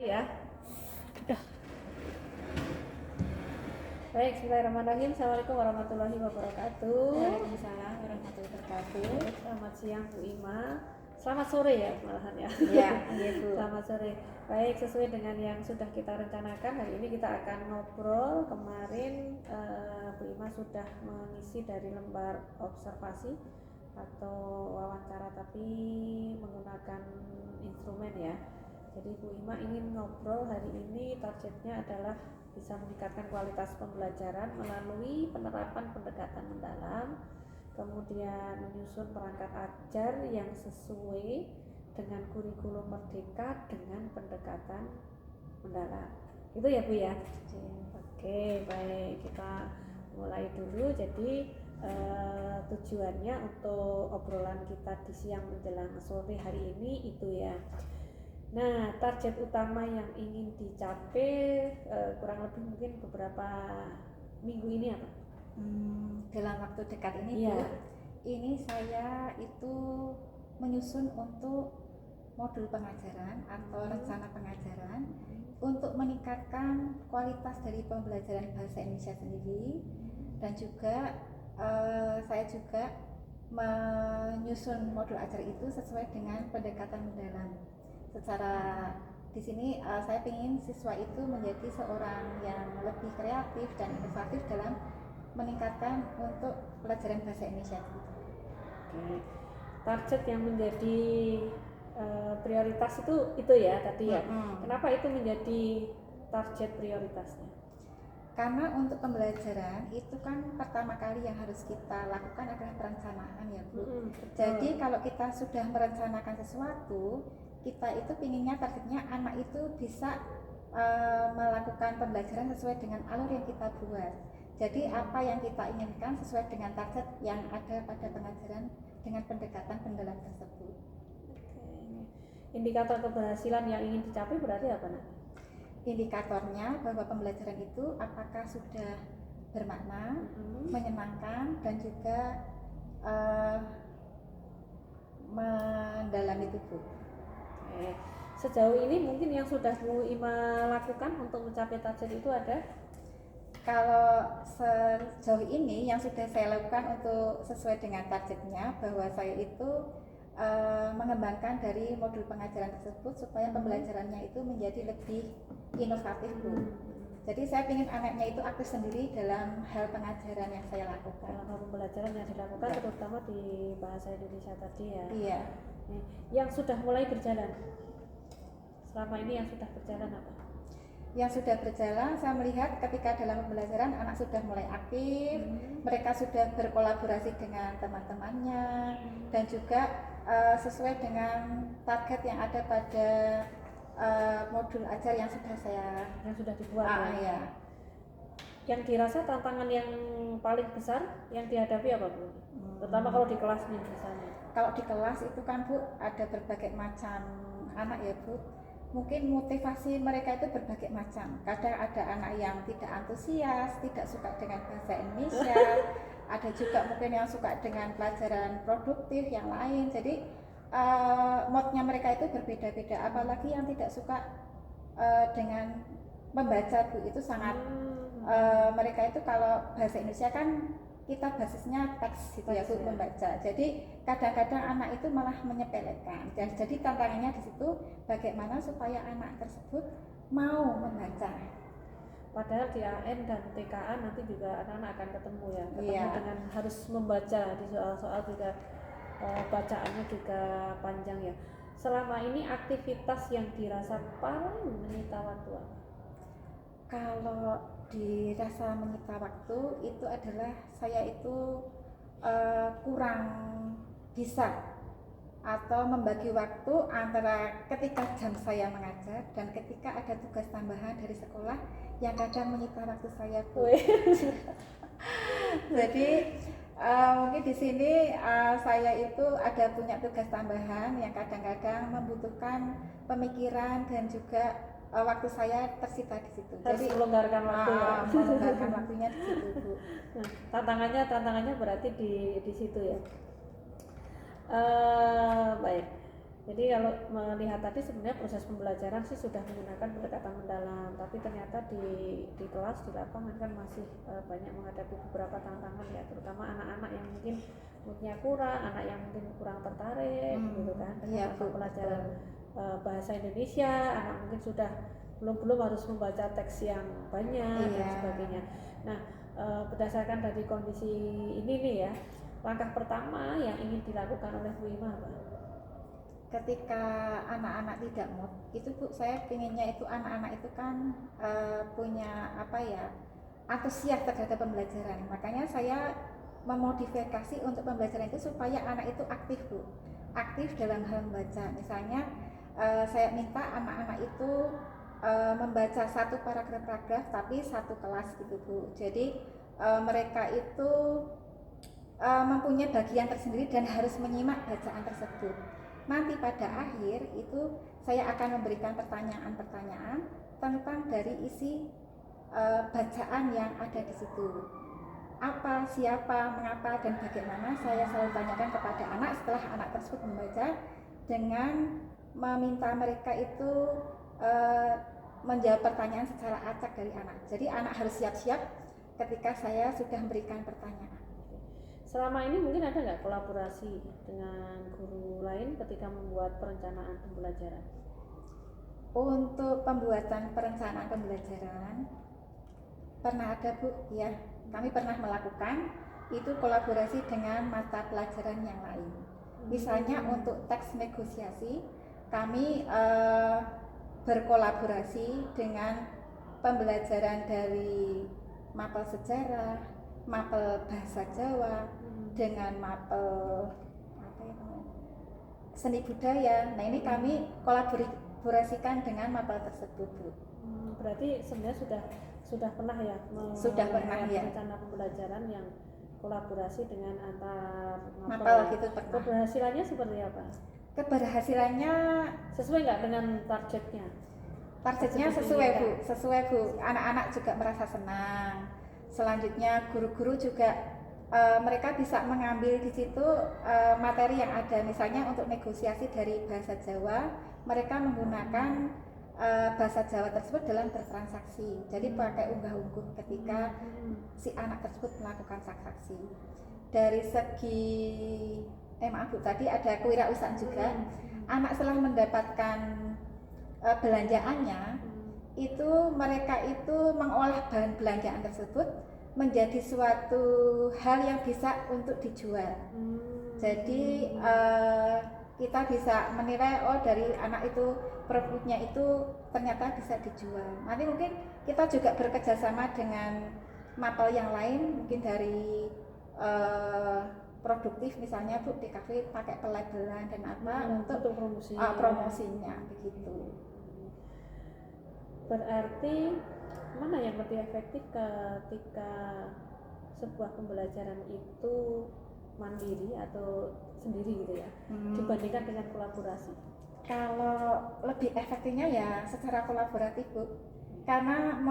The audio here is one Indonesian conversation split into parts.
Ya, udah. Baik, bismillahirrahmanirrahim. Assalamualaikum warahmatullahi wabarakatuh. Waalaikumsalam warahmatullahi wabarakatuh. Selamat siang Bu Ima. Selamat sore ya malahan ya. Iya, iya Bu. Selamat sore. Baik, sesuai dengan yang sudah kita rencanakan, hari ini kita akan ngobrol. Kemarin Bu Ima sudah mengisi dari lembar observasi atau wawancara, tapi menggunakan instrumen ya. Jadi Bu Ima ingin ngobrol hari ini, targetnya adalah bisa meningkatkan kualitas pembelajaran melalui penerapan pendekatan mendalam, kemudian menyusun perangkat ajar yang sesuai dengan kurikulum merdeka dengan pendekatan mendalam. Itu ya Bu ya? Oke, baik, kita mulai dulu. Jadi tujuannya untuk obrolan kita di siang menjelang sore hari ini itu ya. Nah, target utama yang ingin dicapai kurang lebih mungkin beberapa minggu ini apa? Dalam waktu dekat ini Bu, ini saya itu menyusun untuk modul pengajaran atau rencana pengajaran untuk meningkatkan kualitas dari pembelajaran bahasa Indonesia sendiri, dan juga saya juga menyusun modul ajar itu sesuai dengan pendekatan mendalam. Secara di sini saya ingin siswa itu menjadi seorang yang lebih kreatif dan inovatif dalam meningkatkan untuk pelajaran bahasa Indonesia. Oke. Target yang menjadi prioritas itu ya tadi ya. Kenapa itu menjadi target prioritasnya? Karena untuk pembelajaran itu kan pertama kali yang harus kita lakukan adalah perencanaan ya Bu. Jadi kalau kita sudah merencanakan sesuatu, kita itu pinginnya targetnya anak itu bisa melakukan pembelajaran sesuai dengan alur yang kita buat. Jadi apa yang kita inginkan sesuai dengan target yang ada pada pengajaran dengan pendekatan pendalam tersebut. Indikator keberhasilan yang ingin dicapai berarti apa nak? Indikatornya bahwa pembelajaran itu apakah sudah bermakna, menyenangkan, dan juga mendalam itu Bu. Oke. Sejauh ini mungkin yang sudah Bu Ima lakukan untuk mencapai target itu ada? Kalau sejauh ini yang sudah saya lakukan untuk sesuai dengan targetnya, bahwa saya itu mengembangkan dari modul pengajaran tersebut supaya pembelajarannya itu menjadi lebih inovatif Bu. Jadi saya ingin anaknya itu aktif sendiri dalam hal pengajaran yang saya lakukan. Dalam hal pembelajaran yang dilakukan ya, terutama di bahasa Indonesia tadi ya. Iya. Yang sudah mulai berjalan selama ini, yang sudah berjalan apa? Yang sudah berjalan, saya melihat ketika dalam pembelajaran anak sudah mulai aktif, mereka sudah berkolaborasi dengan teman-temannya, dan juga sesuai dengan target yang ada pada modul ajar yang sudah dibuat ya. Yang dirasa tantangan yang paling besar yang dihadapi apa Bu? Terutama kalau di kelas nih misalnya. Kalau di kelas itu kan Bu ada berbagai macam anak ya Bu. Mungkin motivasi mereka itu berbagai macam. Kadang ada anak yang tidak antusias, tidak suka dengan bahasa Indonesia. Ada juga mungkin yang suka dengan pelajaran produktif yang lain. Jadi moodnya mereka itu berbeda-beda. Apalagi yang tidak suka dengan membaca Bu, itu sangat mereka itu kalau bahasa Indonesia kan kita basisnya teks gitu ya Bu, membaca. Jadi kadang-kadang anak itu malah menyepelekan. Dan jadi tantangannya di situ bagaimana supaya anak tersebut mau membaca. Padahal di AN dan TKA nanti juga anak-anak akan ketemu dengan harus membaca. Di soal-soal juga bacaannya juga panjang ya. Selama ini aktivitas yang dirasa paling menyita waktu apa? Kalau dirasa menyita waktu itu adalah saya itu kurang bisa atau membagi waktu antara ketika jam saya mengajar dan ketika ada tugas tambahan dari sekolah yang kadang menyita waktu saya Bu. Jadi mungkin di sini saya itu ada punya tugas tambahan yang kadang-kadang membutuhkan pemikiran dan juga waktu saya tersita di situ. Harus melonggarkan waktu. Melonggarkan waktunya di situ Bu. Nah, tantangannya berarti di situ ya. Baik. Jadi kalau melihat tadi sebenarnya proses pembelajaran sih sudah menggunakan pendekatan mendalam, tapi ternyata di kelas di lapangan kan masih banyak menghadapi beberapa tantangan ya, terutama anak-anak yang mungkin moodnya kurang, anak yang mungkin kurang tertarik gitu kan dengan mata pelajaran bahasa Indonesia, anak mungkin sudah belum harus membaca teks yang banyak dan sebagainya. Nah, berdasarkan dari kondisi ini nih ya, langkah pertama yang ingin dilakukan oleh Bu Ima apa? Ketika anak-anak tidak mood itu Bu, saya pinginnya itu anak-anak itu kan punya apa ya, antusias terhadap pembelajaran. Makanya saya memodifikasi untuk pembelajaran itu supaya anak itu aktif Bu, aktif dalam hal membaca. Misalnya saya minta anak-anak itu membaca satu paragraf tapi satu kelas gitu Bu. Jadi mereka itu mempunyai bagian tersendiri dan harus menyimak bacaan tersebut. Nanti pada akhir itu saya akan memberikan pertanyaan-pertanyaan tentang dari isi bacaan yang ada di situ. Apa, siapa, mengapa, dan bagaimana saya selalu tanyakan kepada anak setelah anak tersebut membaca, dengan meminta mereka itu menjawab pertanyaan secara acak dari anak. Jadi anak harus siap-siap ketika saya sudah memberikan pertanyaan. Selama ini mungkin ada nggak kolaborasi dengan guru lain ketika membuat perencanaan pembelajaran? Untuk pembuatan perencanaan pembelajaran pernah ada Bu, ya. Kami pernah melakukan itu kolaborasi dengan mata pelajaran yang lain. Misalnya untuk teks negosiasi, kami berkolaborasi dengan pembelajaran dari mapel sejarah, mapel bahasa Jawa, dengan mapel apa ya namanya, seni budaya. Nah ini kami kolaborasikan dengan mapel tersebut Bu. Berarti sebenarnya sudah pernah ya sudah pernah ya rencana pembelajaran yang kolaborasi dengan antar mapel gitu pernah. Keberhasilannya seperti apa? Keberhasilannya sesuai nggak dengan targetnya? Targetnya sesuai Bu. Anak-anak juga merasa senang. Selanjutnya guru-guru juga mereka bisa mengambil di situ materi yang ada. Misalnya untuk negosiasi dari bahasa Jawa, mereka menggunakan bahasa Jawa tersebut dalam bertransaksi. Jadi pakai unggah-ungguh ketika si anak tersebut melakukan transaksi. Dari segi maaf Bu, tadi ada kewirausahaan juga. Anak setelah mendapatkan belanjaannya, itu mereka itu mengolah bahan belanjaan tersebut menjadi suatu hal yang bisa untuk dijual. Jadi kita bisa menilai dari anak itu produknya itu ternyata bisa dijual. Nanti mungkin kita juga bekerjasama dengan mapel yang lain, mungkin dari produktif misalnya Bu, di kafe pakai pelabelan dan apa untuk promosinya begitu. Berarti mana yang lebih efektif ketika sebuah pembelajaran itu mandiri atau sendiri gitu ya, dibandingkan dengan kolaborasi? Kalau lebih efektifnya ya secara kolaboratif Bu, karena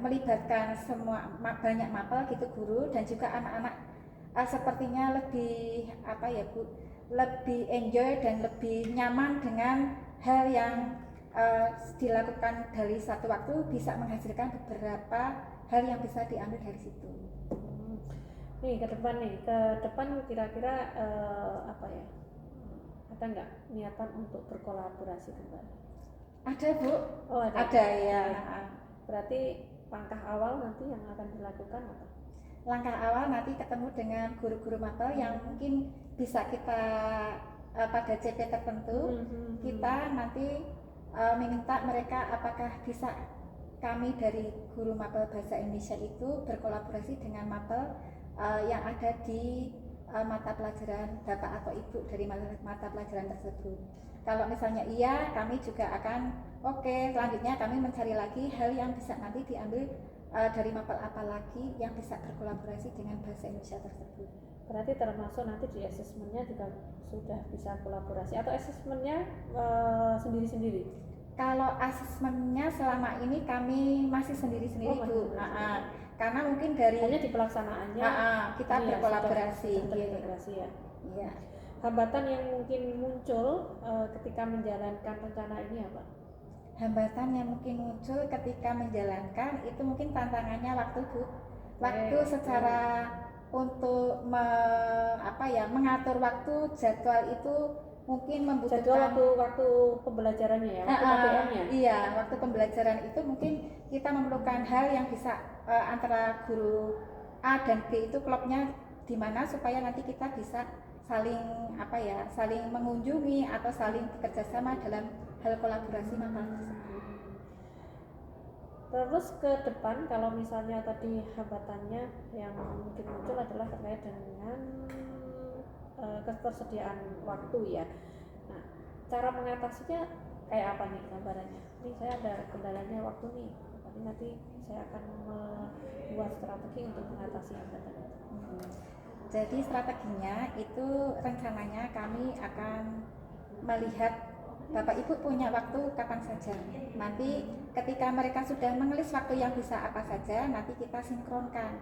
melibatkan semua banyak mapel gitu, guru dan juga anak-anak sepertinya lebih Bu, lebih enjoy dan lebih nyaman dengan hal yang dilakukan dari satu waktu, bisa menghasilkan beberapa hal yang bisa diambil dari situ. Nih ke depan kira-kira ada nggak niatan untuk berkolaborasi kembali? Ada Bu. Oh ada ya. Berarti langkah awal nanti yang akan dilakukan apa? Langkah awal nanti ketemu dengan guru-guru mapel yang mungkin bisa kita pada CP tertentu, kita nanti meminta mereka apakah bisa kami dari guru mapel bahasa Indonesia itu berkolaborasi dengan mapel yang ada di mata pelajaran Bapak atau Ibu dari mata pelajaran tersebut. Kalau misalnya iya, kami juga akan selanjutnya kami mencari lagi hal yang bisa nanti diambil dari mapel apa lagi yang bisa berkolaborasi dengan bahasa Indonesia tersebut. Berarti termasuk nanti di asesmennya juga sudah bisa kolaborasi atau asesmennya sendiri-sendiri? Kalau asesmennya selama ini kami masih sendiri-sendiri Bu. Karena mungkin dari hanya di pelaksanaannya kita berkolaborasi. Terintegrasi ya. Iya. hambatan yang mungkin muncul ketika menjalankan rencana ini apa? Hambatan yang mungkin muncul ketika menjalankan itu mungkin tantangannya waktu, Bu. Waktu secara untuk mengatur waktu jadwal itu mungkin membutuhkan waktu pembelajarannya ya, waktu KBM-nya. Iya, waktu pembelajaran itu mungkin kita memerlukan hal yang bisa antara guru A dan B itu klopnya di mana supaya nanti kita bisa saling mengunjungi atau saling bekerjasama dalam hal kolaborasi mapel tersebut. Terus ke depan kalau misalnya tadi hambatannya yang mungkin muncul adalah terkait dengan ketersediaan waktu ya. Nah, cara mengatasinya kayak apa nih gambarannya? Ini saya ada kendalanya waktu nih, tapi nanti saya akan membuat strategi untuk mengatasi hambatan itu. Jadi strateginya itu rencananya kami akan melihat Bapak Ibu punya waktu kapan saja. Nanti ketika mereka sudah mengelis waktu yang bisa apa saja, nanti kita sinkronkan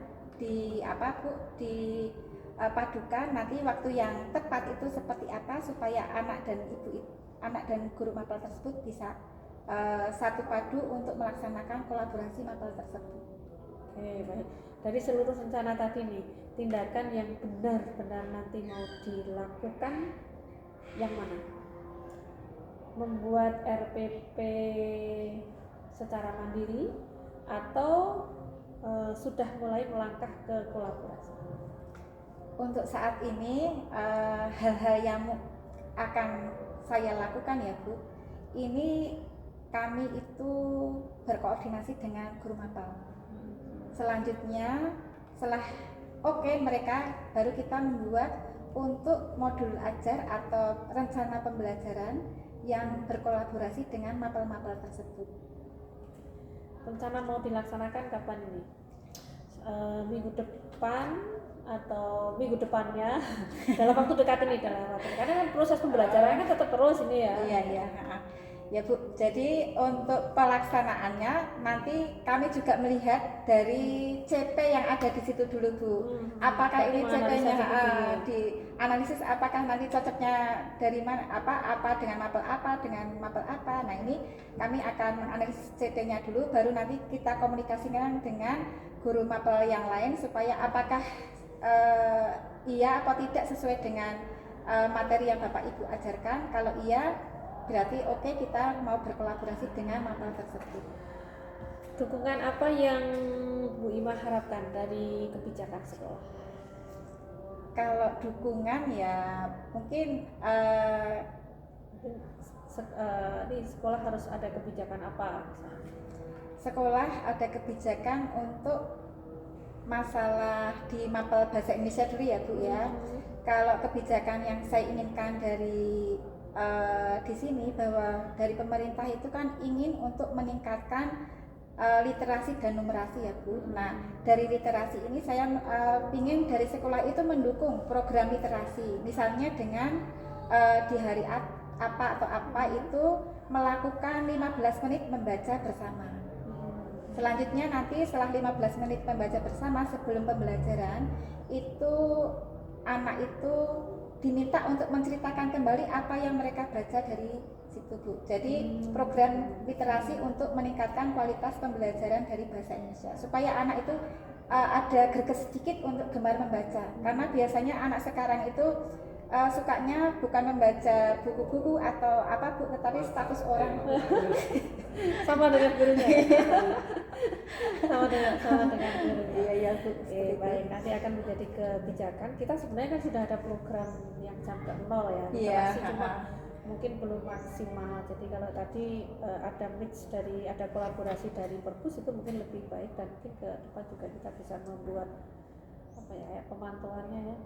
padukan nanti waktu yang tepat itu seperti apa supaya anak dan guru mapel tersebut bisa satu padu untuk melaksanakan kolaborasi mapel tersebut. Oke, baik. Dari seluruh rencana tadi nih, tindakan yang benar-benar nanti mau dilakukan yang mana? Membuat RPP secara mandiri atau sudah mulai melangkah ke kolaborasi? Untuk saat ini hal-hal yang akan saya lakukan ya Bu, ini kami itu berkoordinasi dengan guru mapel. Selanjutnya setelah mereka baru kita membuat untuk modul ajar atau rencana pembelajaran yang berkolaborasi dengan mapel-mapel tersebut. Rencana mau dilaksanakan kapan ini? Minggu depan atau minggu depannya? Dalam waktu dekat ini karena kan proses pembelajarannya kan tetap terus ini ya. Iya. Ya Bu, jadi untuk pelaksanaannya nanti kami juga melihat dari CP yang ada di situ dulu Bu. Apakah ini CP-nya dianalisis apakah nanti cocoknya dari mana, apa dengan mapel apa. Nah ini kami akan menganalisis CP-nya dulu, baru nanti kita komunikasikan dengan guru mapel yang lain supaya apakah iya atau tidak sesuai dengan materi yang Bapak Ibu ajarkan. Kalau iya berarti kita mau berkolaborasi dengan mapel tersebut. Dukungan apa yang Bu Ima harapkan dari kebijakan sekolah? Kalau dukungan ya mungkin di sekolah harus ada kebijakan apa misalnya? Sekolah ada kebijakan untuk masalah di mapel bahasa Indonesia dulu ya Bu ya. Kalau kebijakan yang saya inginkan dari di sini bahwa dari pemerintah itu kan ingin untuk meningkatkan literasi dan numerasi ya Bu. Nah dari literasi ini saya ingin dari sekolah itu mendukung program literasi, misalnya dengan di hari apa itu melakukan 15 menit membaca bersama. Selanjutnya nanti setelah 15 menit membaca bersama sebelum pembelajaran itu anak itu diminta untuk menceritakan kembali apa yang mereka baca dari situ Bu. Jadi program literasi untuk meningkatkan kualitas pembelajaran dari bahasa Indonesia supaya anak itu ada greget sedikit untuk gemar membaca. Karena biasanya anak sekarang itu sukanya bukan membaca buku-buku atau apa Bu, tetapi status orang. Sama dengan gurunya. sama dengan gurunya. Iya Bu. Baik, nanti akan menjadi kebijakan. Kita sebenarnya kan sudah ada program yang jam ke 0 ya. Iya. Cuma mungkin belum maksimal. Jadi kalau tadi ada mix ada kolaborasi dari perpus itu mungkin lebih baik, dan mungkin ke depan juga kita bisa membuat pemantauannya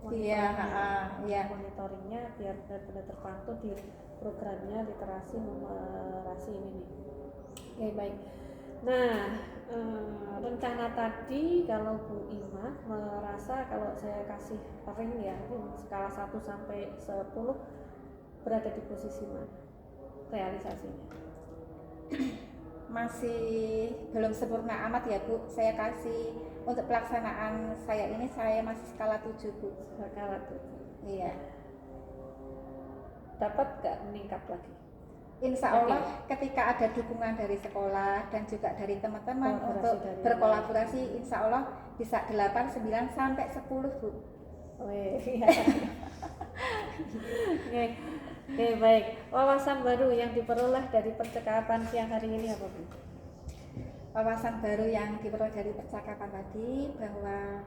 monitoringnya biar benar-benar terpantau di programnya literasi numerasi ini nih. Oke, baik. Nah, rencana tadi kalau Bu Ima merasa kalau saya kasih ring ya, skala 1 sampai 10 berada di posisi mana realisasinya? Masih belum sempurna amat ya Bu. Saya kasih untuk pelaksanaan saya ini saya masih skala 7 Bu. Skala 7. Iya. dapat nggak meningkat lagi? Insya Allah ketika ada dukungan dari sekolah dan juga dari teman-teman untuk berkolaborasi, insya Allah bisa 8, 9, sampai 10 Bu. Iya. Oke, baik. Wawasan baru yang diperoleh dari percakapan siang hari ini apa Bu? Wawasan baru yang diperoleh dari percakapan tadi bahwa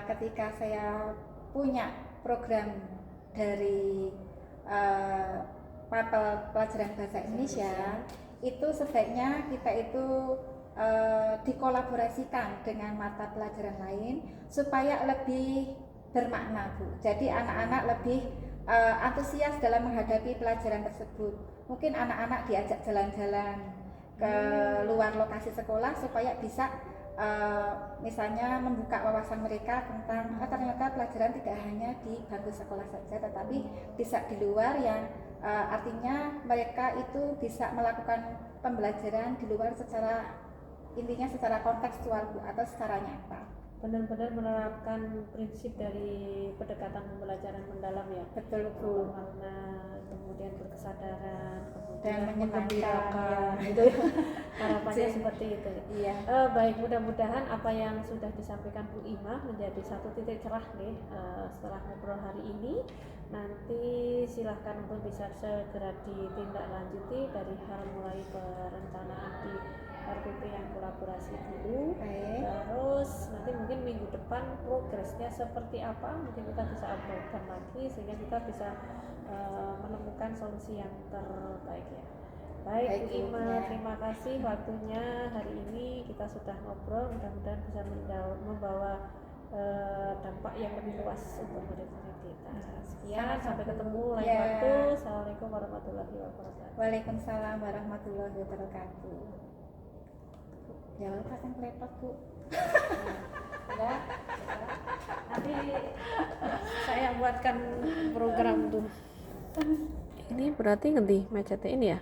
ketika saya punya program dari mata pelajaran bahasa Indonesia, itu sebaiknya kita itu dikolaborasikan dengan mata pelajaran lain supaya lebih bermakna Bu. Jadi anak-anak lebih antusias dalam menghadapi pelajaran tersebut. Mungkin anak-anak diajak jalan-jalan ke luar lokasi sekolah supaya bisa misalnya membuka wawasan mereka tentang ternyata pelajaran tidak hanya di bangku sekolah saja, tetapi bisa di luar, yang artinya mereka itu bisa melakukan pembelajaran di luar secara intinya secara kontekstual Bu, atau secara nyata. Benar-benar menerapkan prinsip dari pendekatan pembelajaran mendalam ya. Betul Bu. Karena kemudian berkesadaran, dan menggembirakan gitu. Harapannya seperti itu. Iya. Baik, mudah-mudahan apa yang sudah disampaikan Bu Ima menjadi satu titik cerah nih setelah ngobrol hari ini. Nanti silahkan untuk bisa segera ditindaklanjuti dari hal mulai perencanaan di RPP yang kolaborasi dulu. Terus nanti mungkin minggu depan progresnya seperti apa mungkin kita bisa uploadkan lagi sehingga kita bisa menemukan solusi yang terbaik ya. Baik Bu Ima, terima kasih waktunya hari ini. Kita sudah ngobrol, mudah-mudahan bisa membawa dampak yang lebih luas untuk murid-murid kita. Sekian, sampai ketemu lain waktu. Assalamualaikum warahmatullahi wabarakatuh. Waalaikumsalam warahmatullahi wabarakatuh. Ya lupa kan klepot Bu. Ya, nanti saya buatkan program tuh. Ini berarti ngendi macetnya ini ya?